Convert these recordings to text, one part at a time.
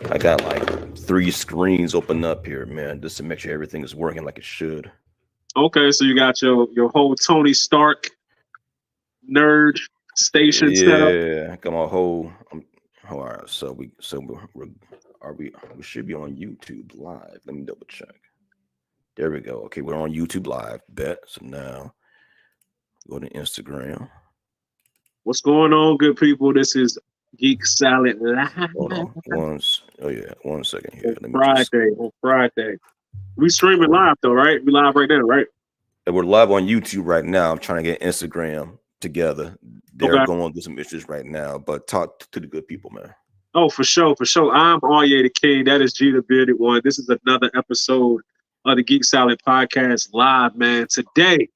I got like 3 screens open up here, man, just to make sure everything is working like it should. Okay, so you got your whole Tony Stark nerd station set up. Yeah, got my whole. All right, we should be on YouTube live. Let me double check. There we go. Okay, we're on YouTube live. Bet. So now go to Instagram. What's going on, good people? This is Geek Salad Live Hold on. Oh yeah, 1 second here. on Let me just. Friday. On Friday, we streaming live though, right? We live right now, right? We're live on YouTube right now. I'm trying to get Instagram together. They're Okay. going through some issues right now, but talk to the good people, man. Oh, for sure, for sure. I'm Arye the King. That is G the Bearded One. This is another episode of the Geek Salad Podcast live, man. Today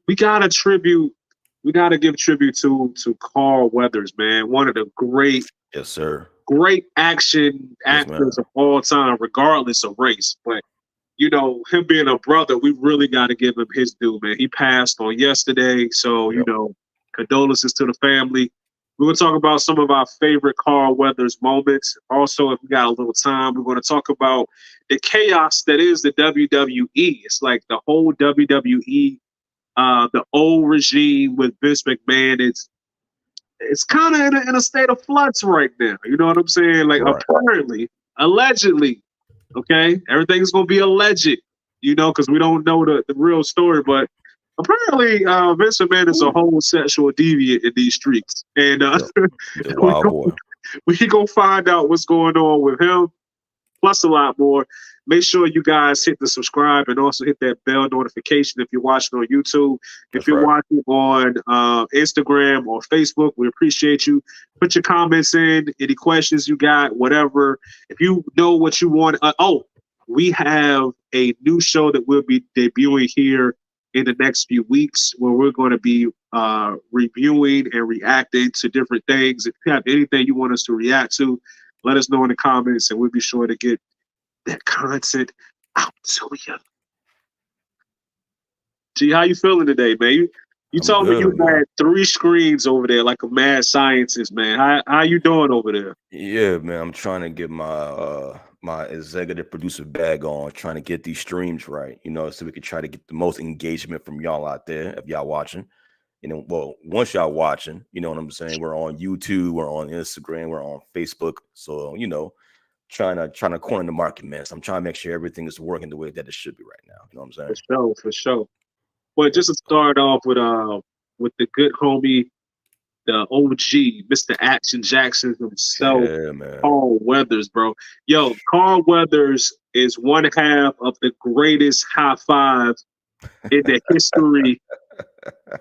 we got a tribute. We got to give tribute to Carl Weathers, man. One of the Yes, sir. great action Yes, man. actors of all time, regardless of race. But him being a brother, we really got to give him his due, man. He passed on yesterday, so Yep. condolences to the family. We're gonna talk about some of our favorite Carl Weathers moments. Also, if we got a little time, we're gonna talk about the chaos that is the WWE. It's like the whole WWE, the old regime with Vince McMahon. It's kind of in a state of flux right now. You know what I'm saying? Like Right. apparently, allegedly, okay, everything's gonna be alleged. Because we don't know the real story, but apparently Vince McMahon is a homosexual deviant in these streets, and Yep. He's a we wild go, boy. we gonna find out what's going on with him, plus a lot more. Make sure you guys hit the subscribe and also hit that bell notification if you're watching on YouTube. If That's you're right. watching on Instagram or Facebook, we appreciate you. Put your comments in, any questions you got, whatever. If you know what you want. We have a new show that we'll be debuting here in the next few weeks where we're going to be reviewing and reacting to different things. If you have anything you want us to react to, let us know in the comments and we'll be sure to get that content out to you. Gee, how you feeling today, man? You I'm told me good. you I'm good. had 3 screens over there like a mad scientist, man. How you doing over there? Yeah, man. I'm trying to get my executive producer bag on, trying to get these streams right, so we can try to get the most engagement from y'all out there if y'all watching. Well, once y'all watching, you know what I'm saying? We're on YouTube, we're on Instagram, we're on Facebook. So, trying to corner the market, man. So I'm trying to make sure everything is working the way that it should be right now. You know what I'm For saying? sure, for sure. Well, Yep. just to start off with the good homie, the OG, Mr. Action Jackson himself, Yeah, man. Carl Weathers, bro. Yo, Carl Weathers is one half of the greatest high five in the history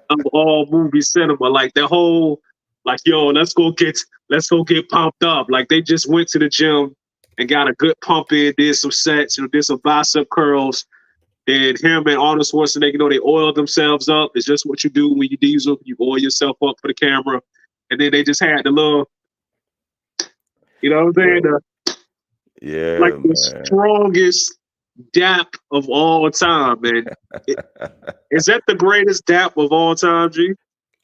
of all movie cinema. Like the whole, like, yo, let's go get pumped up. Like they just went to the gym and got a good pump in, did some sets, did some bicep curls. And him and Arnold Schwarzenegger, they oiled themselves up. It's just what you do when you diesel. You oil yourself up for the camera. And then they just had the little, you know what I'm saying? Yo, Like yeah, the man. strongest dap of all time, man. Is that the greatest dap of all time, G?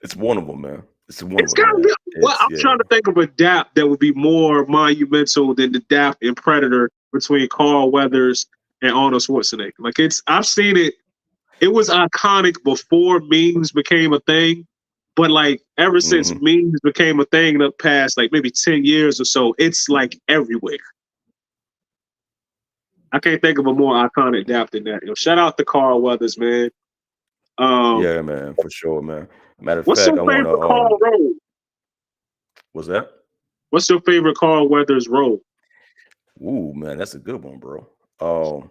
It's one of them, man. It's one of It's them, gotta man. be. Well, It's I'm yeah. trying to think of a dap that would be more monumental than the dap in Predator between Carl Weathers and Arnold Schwarzenegger. Like I've seen it. It was iconic before memes became a thing, but like ever since Hmm. memes became a thing in the past, like maybe 10 years or so, it's like everywhere. I can't think of a more iconic dap than that. Shout out to Carl Weathers, man. Um, Yeah, man, for sure, man. Matter of what's fact, your I want to favorite Carl role? what's that? What's your favorite Carl Weathers role? Ooh, man, that's a good one, bro. Um,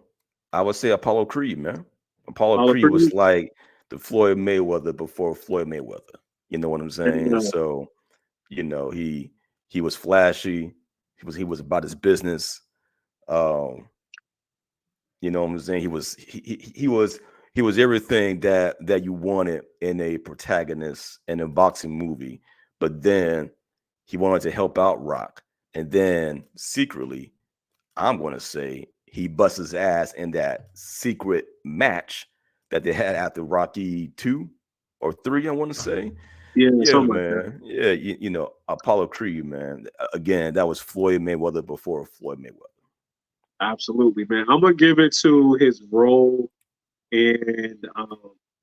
I would say Apollo Creed, man. Apollo Apollo Creed Creed? was like the Floyd Mayweather before Floyd Mayweather. You know what I'm saying? Yeah. So, he was flashy. He was about his business. Um, you know what I'm saying? He was everything that you wanted in a protagonist in a boxing movie, but then he wanted to help out Rock. And then secretly, I'm going to say he busts his ass in that secret match that they had after Rocky 2 or 3, I want to say. Yeah, Yeah, something like that. man. Yeah, Apollo Creed, man. Again, that was Floyd Mayweather before Floyd Mayweather. Absolutely, man. I'm gonna give it to his role in.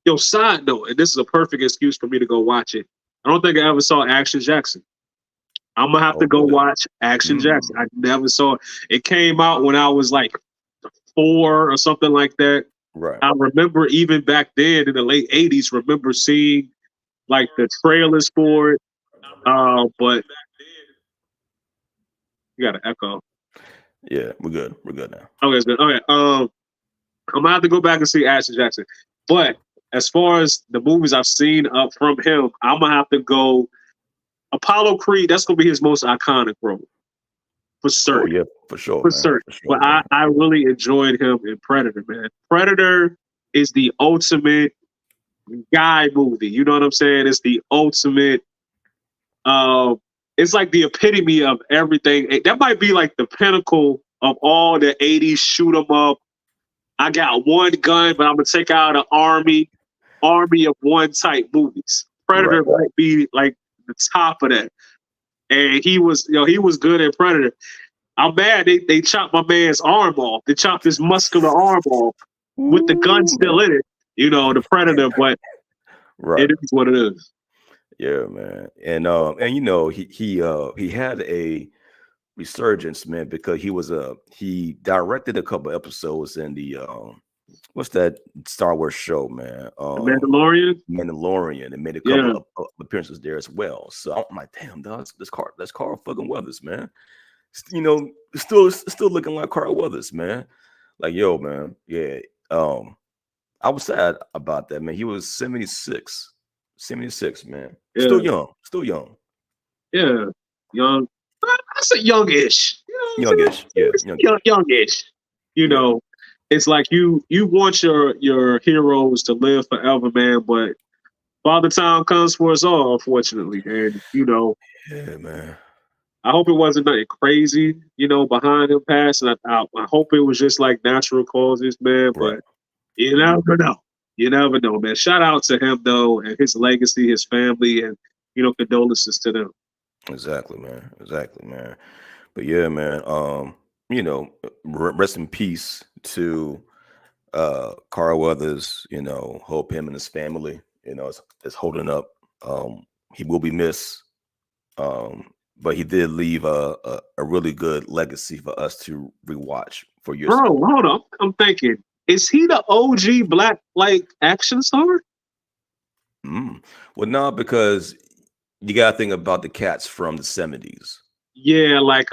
Yo, side note, and this is a perfect excuse for me to go watch it. I don't think I ever saw Action Jackson. I'm gonna have Oh, to go really? watch Action Mm, Jackson. I never saw it. It came out when I was like 4 or something like that. right. I remember even back then in the late '80s, remember seeing like the trailers for it. But you got an echo. Yeah, we're good. We're good now. Okay, it's good. Okay. I'm gonna have to go back and see Action Jackson. But as far as the movies I've seen up from him, I'm gonna have to go Apollo Creed. That's gonna be his most iconic role for Oh certain. yeah, for sure, For man. certain. For sure, But I, man. I really enjoyed him in Predator, man. Predator is the ultimate guy movie. You know what I'm saying? It's the ultimate. Uh, it's like the epitome of everything. That might be like the pinnacle of all the '80s shoot 'em up. I got one gun, but I'm gonna take out an army of one type movies. Predator Right. might be like the top of that. And he was good at Predator. I'm mad they chopped my man's arm off. They chopped his muscular arm off with the gun Ooh, still man. in it. The Predator, but Right. it is what it is. Yeah, man. And he had a resurgence, man, because he directed a couple episodes in the what's that Star Wars show, man? The Mandalorian, Mandalorian, and made a couple yeah. of appearances there as well. So I'm like, damn, dog, that's Carl fucking Weathers, man. Still looking like Carl Weathers, man. Like, yo, man, yeah. I was sad about that, man. He was 76, 76, man. Yeah, Still young, yeah. Young. I say youngish. You know what I'm youngish, yeah, saying? youngish, Youngish. You yeah, know, it's like you want your heroes to live forever, man, but Father Time comes for us all, unfortunately. And yeah, man. I hope it wasn't nothing crazy, behind him passing. I hope it was just like natural causes, man. Right, But you never know. You never know, man. Shout out to him though, and his legacy, his family, and condolences to them. exactly, man, exactly, man. But yeah, man. Rest in peace to Carl Weathers. Hope him and his family, is holding up. He will be missed. But he did leave a really good legacy for us to rewatch for years to Bro, come. hold on. I'm thinking, is he the OG black like action star? Mm. Well, no, because you got to think about the cats from the 70s. Yeah, like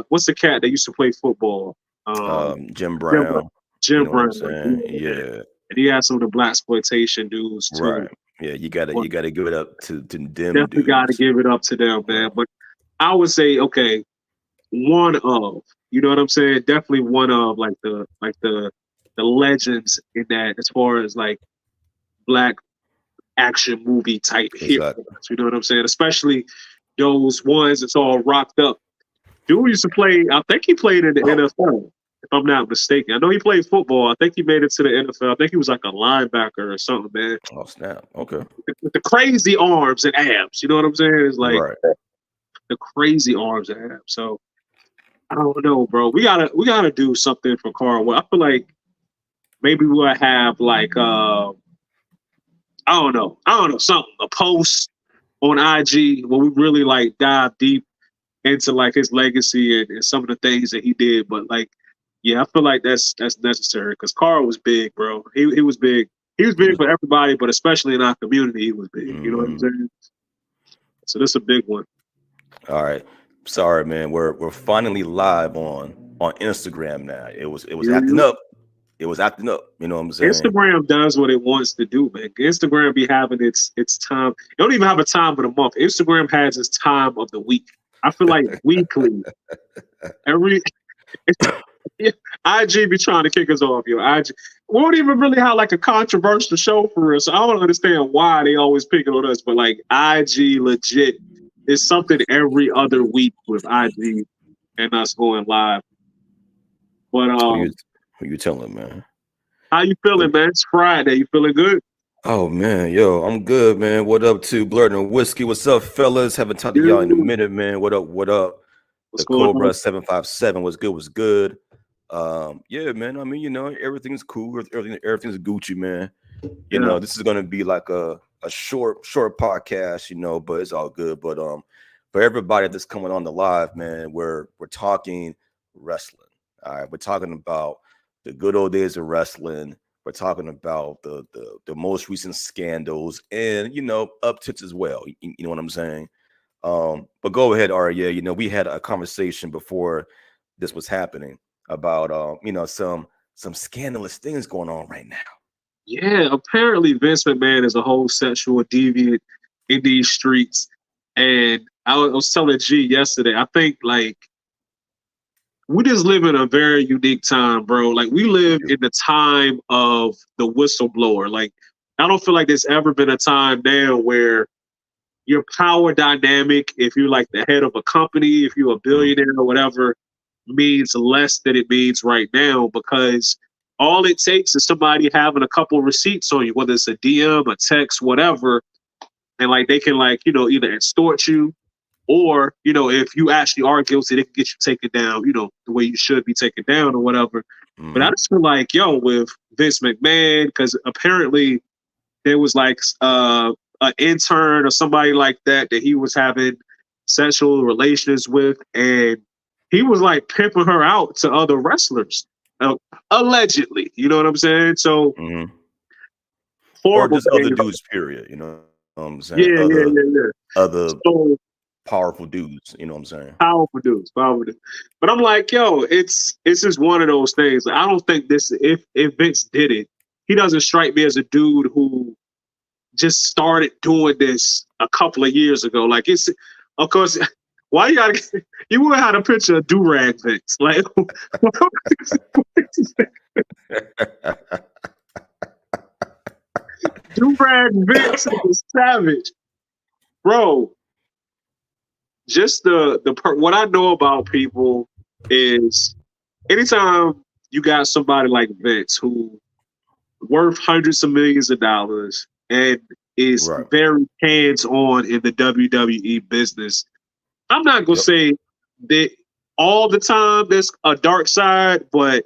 what's the cat that used to play football? Um, Jim Jim, Brown. Brown, you Jim know what I'm Brown. saying? Yeah, Yeah, and he had some of the black exploitation dudes too. right. Yeah, you gotta give it up to them Definitely got to dudes. give it up to them, man. Right. But I would say, okay, one of, you know what I'm saying? Definitely one of like the legends in that as far as like black action movie type heroes. Exactly. You know what I'm saying? Especially those ones that's all rocked up. Dude used to play. I think he played in the NFL. If I'm not mistaken, I know he played football. I think he made it to the NFL. I think he was like a linebacker or something, man. Oh snap. Okay. With the crazy arms and abs. You know what I'm saying? It's like Right. the crazy arms and abs. So I don't know, bro. We gotta do something for Carl. I feel like maybe we'll have like I don't know something a post on IG where we really like dive deep into like his legacy and some of the things that he did. But like, yeah, I feel like that's necessary because Carl was big, bro. He was big. He was He big was. for everybody, but especially in our community, he was big. You know what I'm Mhm. saying? So this is a big one. All right. Sorry, man. We're finally live on Instagram now. It was acting You up. It was acting up. You know what I'm saying? Instagram does what it wants to do, man. Instagram be having its time. It don't even have a time of the month. Instagram has its time of the week. I feel like weekly, every IG be trying to kick us off, yo. IG, we don't even really have like a controversial show for us. So I don't understand why they always picking on us, but like IG legit is something every other week with IG and us going live. But Who you who you telling, man? how you feeling, man? It's Friday. You feeling good? Oh man, yo, I'm good, man. What up to Blurt and Whiskey? What's up, fellas? Haven't talked to y'all in a Dude, minute, man. What up? What up? what's The going on? Cobra 757 was good, was good. Yeah, man. I mean, everything's cool. Everything's Gucci, man. Yeah, This is gonna be like a short podcast, but it's all good. But for everybody that's coming on the live, man, we're talking wrestling. All right, we're talking about the good old days of wrestling. We're talking about the most recent scandals and upticks as well. You know what I'm saying? But go ahead, Arya. We had a conversation before this was happening about some scandalous things going on right now. yeah. Apparently, Vince McMahon is a whole sexual deviant in these streets, and I was telling G yesterday. I think like we just live in a very unique time, bro. Like we We live do. in the time of the whistleblower. Like I don't feel like there's ever been a time now where your power dynamic, if you're like the head of a company, if you're a Mhm. billionaire or whatever, means less than it means right now because all it takes is somebody having a couple receipts on you, whether it's a DM, a text, whatever, and like they can like, either extort you or, if you actually are guilty, they can get you taken down, the way you should be taken down or whatever. But I Mhm. just feel like, yo, with Vince McMahon, because apparently there was like an intern or somebody like that he was having sexual relations with, and he was like pimping her out to other wrestlers, uh, allegedly. You know what I'm saying? So Mhm. Or horrible just other behavior. dudes, period. You know what I'm saying? Yeah, yeah, Other yeah, yeah. other So powerful dudes. You know what I'm saying? powerful dudes, powerful dudes. But I'm like, yo, it's just one of those things. I don't think this. If Vince did it, he doesn't strike me as a dude who just started doing this a couple of years ago. Like it's, of course, why you gotta? You would have a picture of do rag Vince, like do rag Vince is savage, bro. Just what I know about people is anytime you got somebody like Vince who worth hundreds of millions of dollars and is Right. very hands on in the WWE business. I'm not gonna Yep. say that all the time there's a dark side, but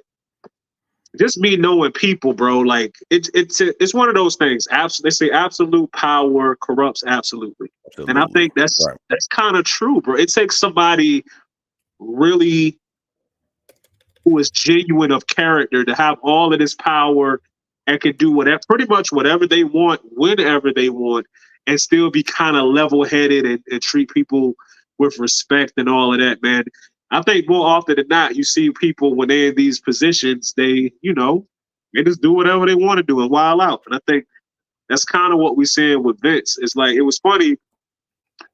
just me knowing people, bro, like it's one of those things. They say absolute power corrupts absolutely, and I Absolutely. think that's Right. that's kind of true, bro. It takes somebody really who is genuine of character to have all of this power and can do whatever, pretty much whatever they want, whenever they want, and still be kind of level headed and treat people with respect and all of that, man. I think more often than not, you see people when they're in these positions, they just do whatever they want to do and wild out. And I think that's kind of what we're seeing with Vince. It's like it was funny.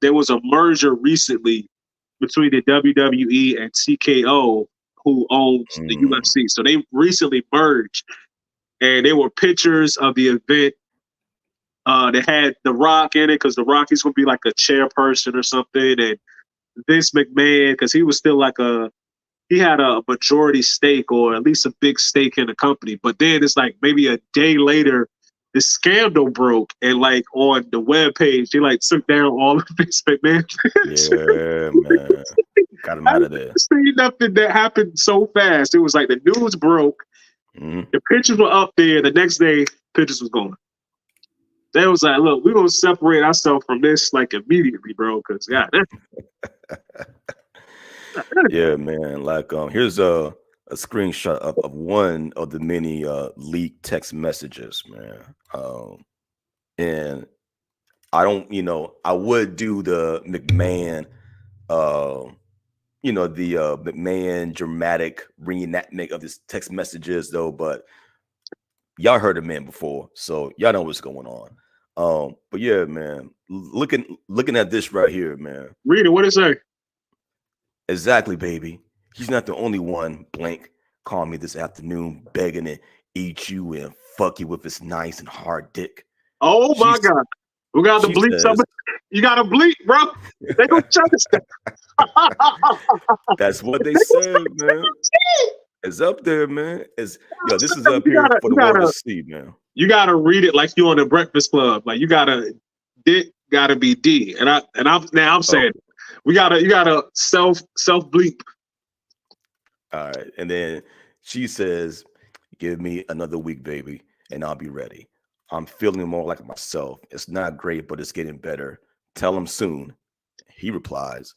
There was a merger recently between the WWE and TKO, who owns the Mm. UFC. So they recently merged, and there were pictures of the event. That had The Rock in it because The Rock is going to be like a chairperson or something, and Vince McMahon because he was still like he had a majority stake or at least a big stake in the company. But then it's like maybe a day later, the scandal broke, and like on the web page, they like took down all of Vince McMahon. Yeah, man. Got him I out didn't of there. see nothing that happened so fast. It was like the news broke, Mhm. the pictures were up there. The next day, pictures was gone. They was like, "Look, we're gonna separate ourselves from this like immediately, bro." Because yeah, Yeah, man. Like, here's a screenshot of one of the many leaked text messages, man. And I would do the McMahon, uh, the McMahon dramatic reenactment of his text messages, though. But y'all heard the man before, so y'all know what's going on. But yeah, man, looking at this right here, man. read it. What it say? Exactly, baby. He's not the only one. Blank called me this afternoon, begging to eat you and fuck you with his nice and hard dick. Oh She my god, we got to she bleep says something. You got to bleep, bro. They gonna shut us down. that's what they They gonna said, shut us man. down. It's up there, man. It's yo. This is up You here gotta, for you the world to gotta, see, man. You gotta read it like you on the Breakfast Club. Like you gotta Dick gotta be D. And I'm Oh, saying you gotta self bleep. all right. And then she says, "Give me another week, baby, and I'll be ready. I'm feeling more like myself. It's not great, but it's getting better. Tell him soon." He replies,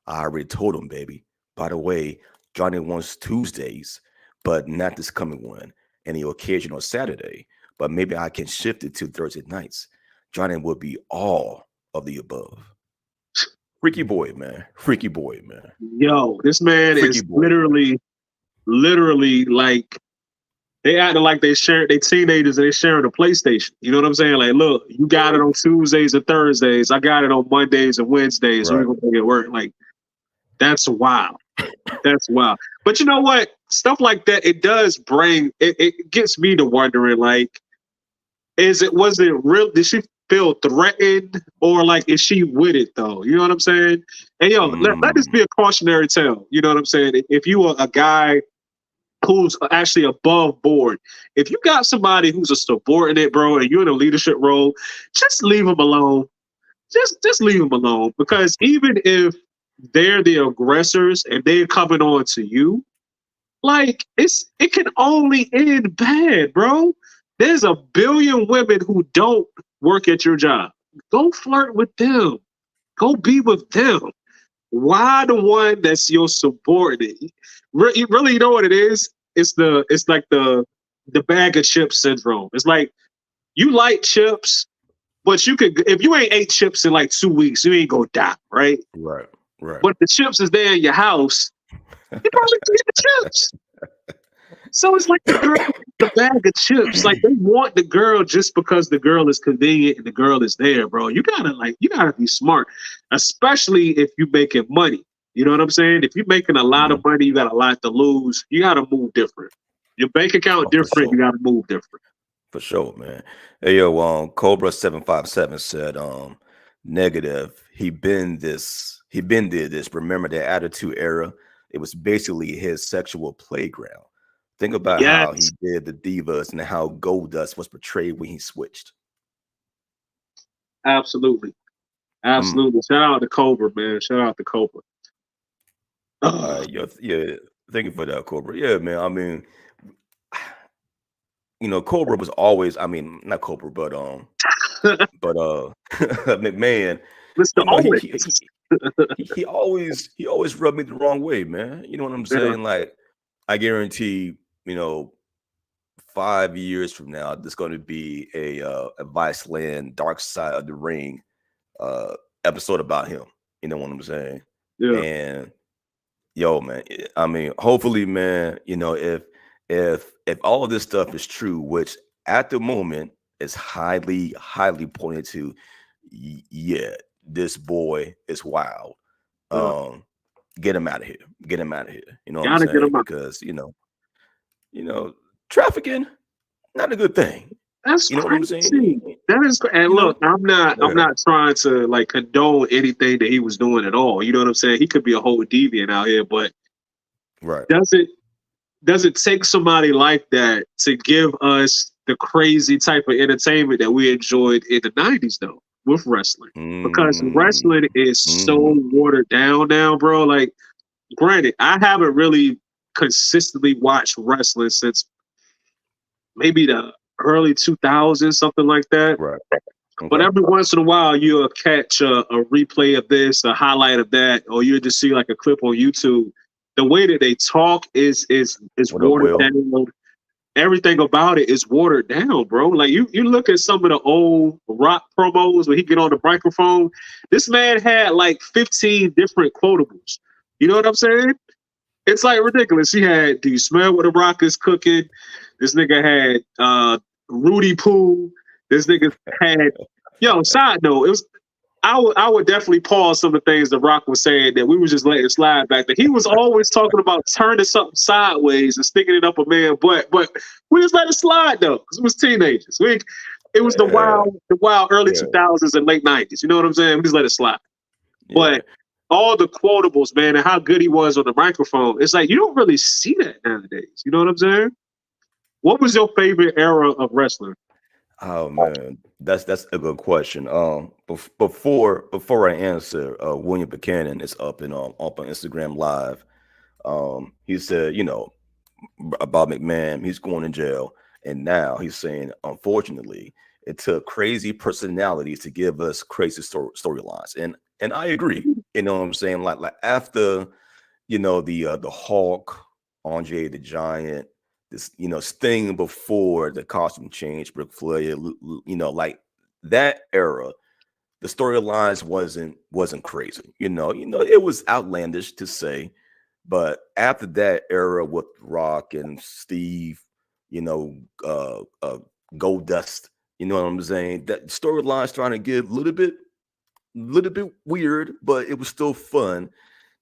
"I already told him, baby. By the way, Johnny wants Tuesdays, but not this coming one, and the occasional Saturday. But maybe I can shift it to Thursday nights. Johnny will be all of the above." Freaky boy, man. Freaky boy, man. Yo, this man Freaky is boy, man. literally like they acting like they teenagers and they sharing a PlayStation. You know what I'm saying? Like, look, you got it on Tuesdays and Thursdays. I got it on Mondays and Wednesdays. We're Right. gonna make it work. Like, that's wild. That's wild. But you know what? Stuff like that, it does bring it gets me to wondering, like, was it real? Did she feel threatened, or like is she with it though? You know what I'm saying? And yo, let this Mm, be a cautionary tale. You know what I'm saying? If you are a guy who's actually above board, if you got somebody who's a subordinate, bro, and you're in a leadership role, just leave them alone. Just leave them alone, because even if they're the aggressors and they're coming on to you, like it can only end bad, bro. There's a billion women who don't work at your job. Go flirt with them. Go be with them. Why the one that's your subordinate? Really, you know what it is? It's like the bag of chips syndrome. It's like you like chips, but you could, if you ain't ate chips in like 2 weeks, you ain't gonna die, right? right. Right. But the chips is there in your house, you probably eat the chips. So it's like the girl, the bag of chips. Like they want the girl just because the girl is convenient and the girl is there, bro. You gotta be smart, especially if you're making money. You know what I'm saying? If you're making a lot of Mhm. money, you got a lot to lose. You gotta move different. Your bank account Oh, for different. You sure. gotta move different. For sure, man. Hey yo, Cobra 757 said, negative. He been did this. Remember the attitude era? It was basically his sexual playground. Think about how he Yes, did the divas and how Goldust was portrayed when he switched. absolutely, Mm. absolutely. Shout out to Cobra, man. Shout out to Cobra. All Oh, right, yo, yeah. Thank you for that, Cobra. Yeah, man. I mean, Cobra was always, I mean, not Cobra, but McMahon, Mr. he, Owens. he he always rubbed me the wrong way, man. You know what I'm Yeah, saying? Like, I guarantee, 5 years from now, there's going to be a Vice Land Dark Side of the Ring uh episode about him. You know what I'm saying? yeah, And yo, man, I mean, hopefully, man, if all of this stuff is true, which at the moment is highly pointed to, yeah, this boy is wild. yeah. Um, get him out of here. Get him out of here. You know what I'm Gotta get saying? him out. Because trafficking not a good thing. That's You know what I'm saying? crazy. That is, and You look, know? I'm Yeah. not trying to like condone anything that he was doing at all. You know what I'm saying? He could be a whole deviant out here, but Right. does it does it take somebody like that to give us the crazy type of entertainment that we enjoyed in the '90s though with wrestling? Because Mm, wrestling is so mhm. watered down now, bro. Like, granted, I haven't really consistently watched wrestling since maybe the early 2000s, something like that. Right. But Okay. every once in a while, you'll catch a replay of this, a highlight of that, or you'll just see like a clip on YouTube. The way that they talk is What up, watered Will? down. Everything about it is watered down, bro. Like you look at some of the old rock promos when he get on the microphone. This man had like 15 different quotables. You know what I'm saying? It's like ridiculous. He had, "Do you smell what the rock is cooking?" This nigga had Rudy Poo. This nigga had, yo, side note, it was I would definitely pause some of the things the Rock was saying that we was just letting slide back there. He was always talking about turning something sideways and sticking it up a man butt, but we just let it slide though, because it was teenagers. It was Yeah. the wild early Yeah. 2000s and late 90s. You know what I'm saying? We just let it slide. Yeah. But all the quotables, man, and how good he was on the microphone, it's like you don't really see that nowadays. You know what I'm saying? What was your favorite era of wrestling? Oh man, that's a good question. Before I answer, William Buchanan is up on Instagram Live. He said, about McMahon, he's going in jail, and now he's saying, unfortunately, it took crazy personalities to give us crazy storylines, and I agree. You know what I'm saying? Like after the Hulk, Andre the Giant, this Sting before the costume change, Ric Flair, like that era, the storylines wasn't crazy. It was outlandish to say, but after that era with Rock and Steve, you know, Gold Dust, you know what I'm saying? That storyline's trying to get a little bit weird, but it was still fun.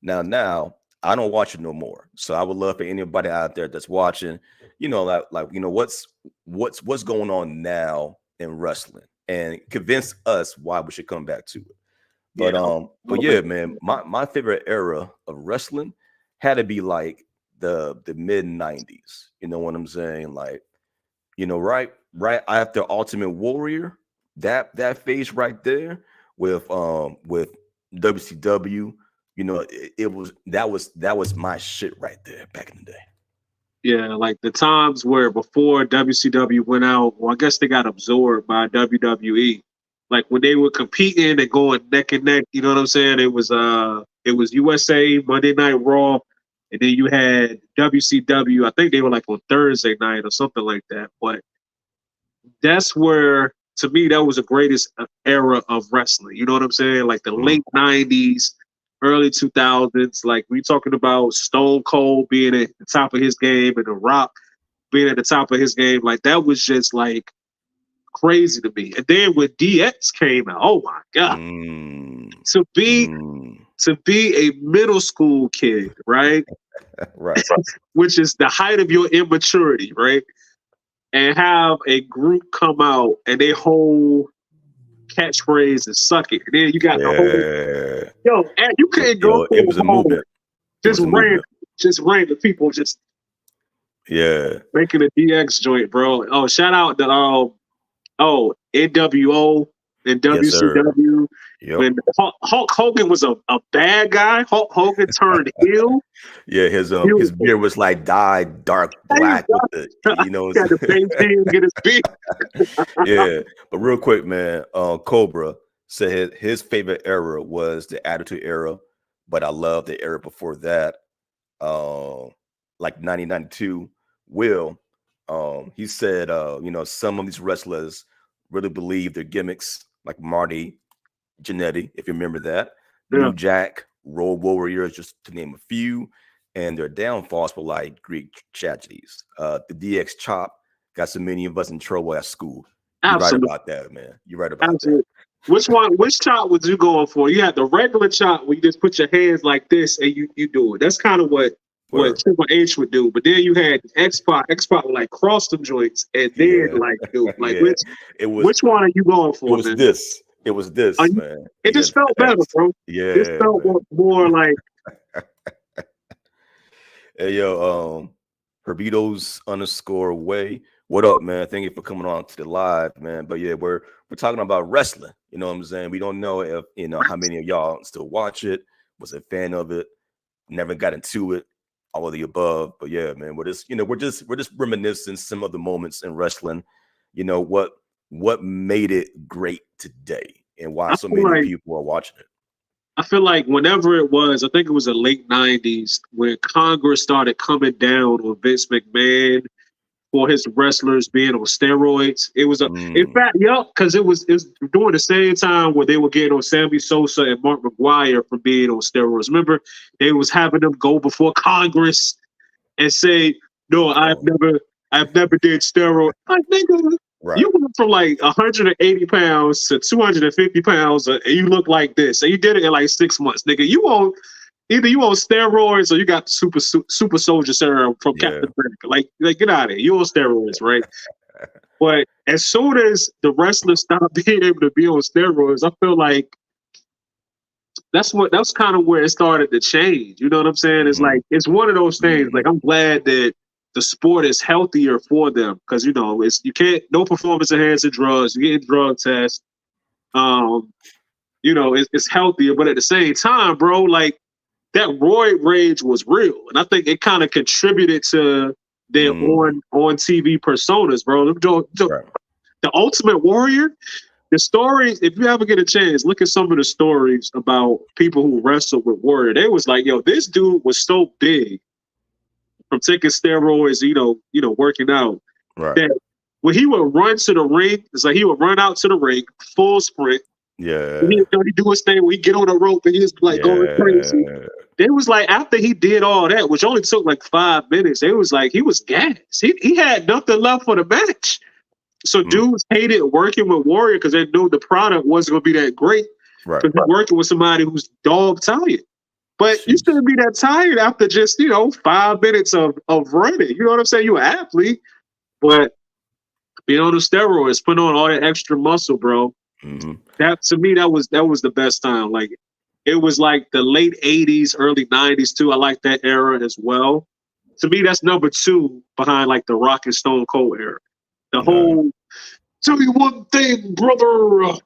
Now I don't watch it no more. So I would love for anybody out there that's watching, what's going on now in wrestling, and convince us why we should come back to it. Yeah, But yeah, man, my favorite era of wrestling had to be like the mid '90s. You know what I'm saying? Like, right after Ultimate Warrior, that phase right there with WCW, that was my shit right there back in the day. yeah, like the times where before WCW went out, well, I guess they got absorbed by WWE. Like when they were competing and going neck and neck, you know what I'm saying? It was USA Monday Night Raw, and then you had WCW. I think they were like on Thursday night or something like that. But that's where, to me, that was the greatest era of wrestling. You know what I'm saying? Like the Mhm. late '90s, early 2000s. Like we talking about Stone Cold being at the top of his game and The Rock being at the top of his game. Like that was just like crazy to me. And then when DX came out, oh my god, Mm, to be mm. to be a middle school kid, right? Right. Which is the height of your immaturity, right? And have a group come out and they whole catchphrase and suck it. And then you got the whole Yeah. and you couldn't go It through was a a hall movement. It just was a movement. random people just Yeah. making a DX joint, bro. Oh, shout out to NWO and Yes, sir. WCW. Yep. When Hulk Hogan was a bad guy, Hulk Hogan turned heel. Yeah, his Beautiful. beard was like dyed dark Hey, black with the got the face in, get his beat. yeah. But real quick, man, Cobra said his favorite era was the Attitude Era, but I love the era before that. Like 1992. Will, he said, some of these wrestlers really believe their gimmicks, like Marty Jannetty, if you remember that, Yeah, New Jack, Road Warriors, just to name a few, and their downfalls were like Greek tragedies. The DX chop got so many of us in trouble at school. You're right absolutely, about that, man. You're right about that. absolutely. Which chop was you going for? You had the regular chop where you just put your hands like this and you do it. That's kind of what Where, Triple H would do. But then you had X Pac. X Pac would like cross them joints and then yeah, like do like yeah. It was which one are you going it for, was man? this. It was Are this, you, man. it Yeah, just felt the better, X. bro. This Yeah, felt man. more like Hey yo, Herbitos underscore way. What up, man? Thank you for coming on to the live, man. But yeah, we're talking about wrestling. You know what I'm saying? We don't know if how many of y'all still watch it, was a fan of it, never got into it, all of the above. But yeah, man, we're just reminiscing some of the moments in wrestling. What made it great today and why I so feel many like people are watching it. I feel like whenever it was, I think it was the late '90s when Congress started coming down on Vince McMahon for his wrestlers being on steroids. It was in Mm, fact, yep, because it was during the same time where they were getting on Sammy Sosa and Mark McGuire for being on steroids. Remember, they was having them go before Congress and say, "No, I've oh, never did steroids." Like, nigga, right. you went from like 180 pounds to 250 pounds, and you look like this, and you did it in like 6 months, nigga. Either you on steroids or you got super soldier serum from Yeah. Captain America. Like get out of here. You on steroids, right? But as soon as the wrestlers stopped being able to be on steroids, I feel like that's kind of where it started to change. You know what I'm saying? It's Hmm. like it's one of those things. Hmm. Like I'm glad that. the sport is healthier for them because it's you can't no performance enhancing drugs, you getting drug tests. It's healthier, but at the same time, bro, like that roid rage was real, and I think it kind of contributed to their on TV personas, bro. Right. The Ultimate Warrior, the stories. If you ever get a chance, look at some of the stories about people who wrestled with Warrior. They was like, yo, this dude was so big from taking steroids, working out, Right. that when he would run to the ring, it's like he would run out to the ring, full sprint. Yeah. He'd do his thing where he get on a rope and he's like going crazy. It was like after he did all that, which only took like 5 minutes, it was like he was gassed. He had nothing left for the match. So dudes hated working with Warrior because they knew the product wasn't going to be that great. Right. Because working with somebody who's dog tired. But you shouldn't be that tired after just, 5 minutes of running. You know what I'm saying? You're an athlete. But being on the steroids, putting on all that extra muscle, bro. That to me, that was the best time. Like it was like the late 80s, early 90s too. I like that era as well. To me, that's number 2 behind like the Rock and Stone Cold era. The whole tell me one thing, brother.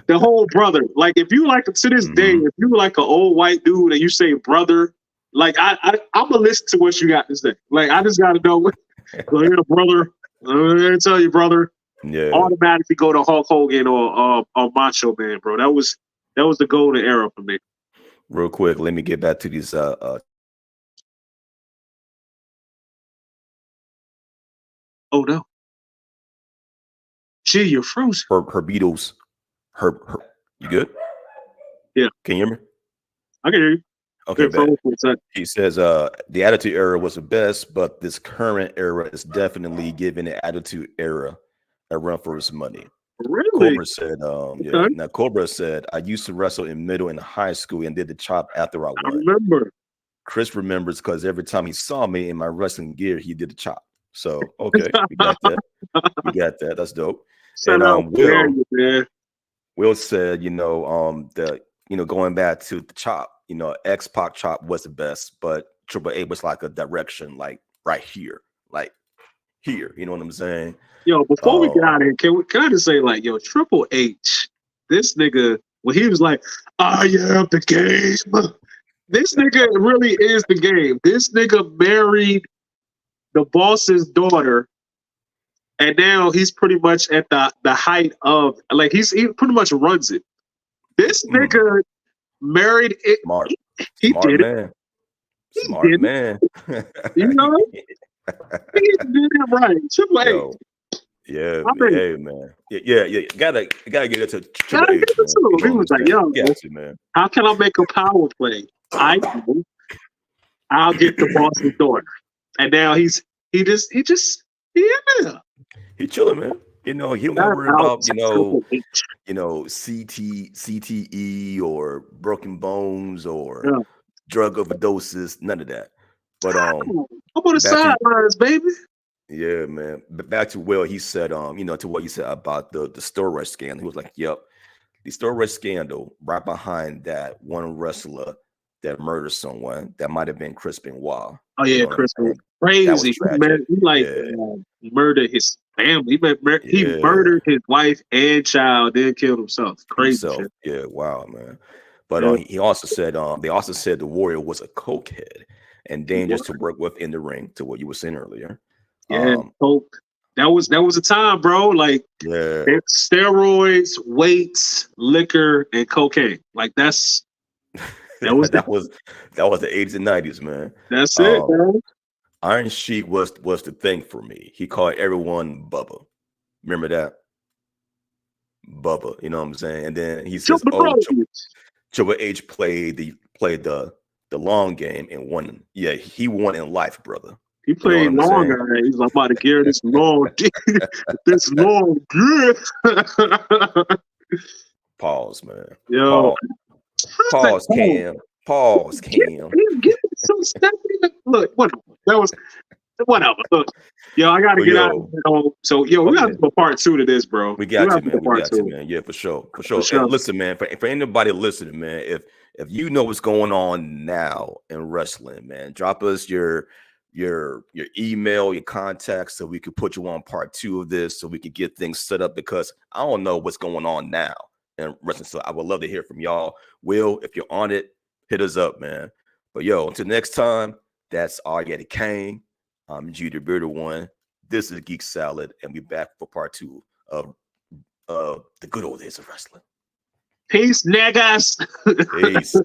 The whole brother. Like if you like to this day, if you like an old white dude and you say brother, like I'm gonna listen to what you got to say. Like I just gotta know what the brother. I tell you, brother. Yeah. Automatically go to Hulk Hogan or Macho Man, bro. That was the golden era for me. Real quick, let me get back to these oh no. Gee, you're frozen. her Beatles. Her you good? Yeah. Can you hear me? I can hear you. Okay, he says the Attitude Era was the best, but this current era is definitely giving the Attitude Era a run for its money. Really? Cobra said, yeah. Now Cobra said, I used to wrestle in middle and high school and did the chop after I won. I remember. Chris remembers because every time he saw me in my wrestling gear, he did the chop. So okay, we got that. We got that. That's dope. Shout and Will said, going back to the chop, X-Pac chop was the best, but Triple A was like a direction, like right here, like here. You know what I'm saying? Yo, before we get out of here, can I just say, like, yo, Triple H, this nigga, when he was like, I am the game, this nigga really is the game. This nigga married the boss's daughter, and now he's pretty much at the height of, like, he pretty much runs it. This nigga married it. Smart. He Smart did man. it. Smart man. You know? He did it right. Triple H. Yeah, hey man. Yeah. Gotta get it to Triple H. He was like, yo, man. How can I make a power play? I'll get the boss's daughter. And now he just yeah. He chilling, man. He don't worry about, CTE or broken bones or drug overdoses, none of that. But I'm on the sidelines, baby. Yeah, man. But back to Will, he said, to what you said about the steroid scandal. He was like, yep, the steroid scandal, right behind that one wrestler that murdered someone, that might have been Chris Benoit. Oh yeah, Chris was crazy. He murdered his family. He murdered his wife and child, then killed himself. Crazy shit. Yeah, wow, man. But he also said, they also said the Warrior was a cokehead and dangerous to work with in the ring, to what you were saying earlier. Yeah, coke. That was a time, bro. Like steroids, weights, liquor, and cocaine. Like that was that was the 80s and 90s, man. That's it, bro. Iron Sheik was the thing for me. He called everyone Bubba. Remember that? Bubba, you know what I'm saying? And then he says, Triple H played the long game and won. Yeah, he won in life, brother. He played longer. He's like, I'm about to get this long this long Pause, man. Yo. Pause, Cam. Pause, Cam. Get some stuff. Look, whatever. Look, yo, I gotta get out. So, we got to do a part 2 to this, bro. We got to, man. Yeah, for sure. And listen, man, for anybody listening, man, if you know what's going on now in wrestling, man, drop us your your email, your contacts, so we could put you on part 2 of this, so we could get things set up, because I don't know what's going on now and wrestling. So I would love to hear from y'all. Will, if you're on it, hit us up, man. But yo, until next time, that's Arietta Kane. I'm G the Bearded One. This is Geek Salad, and we're back for part 2 of the good old days of wrestling. Peace, niggas. Peace.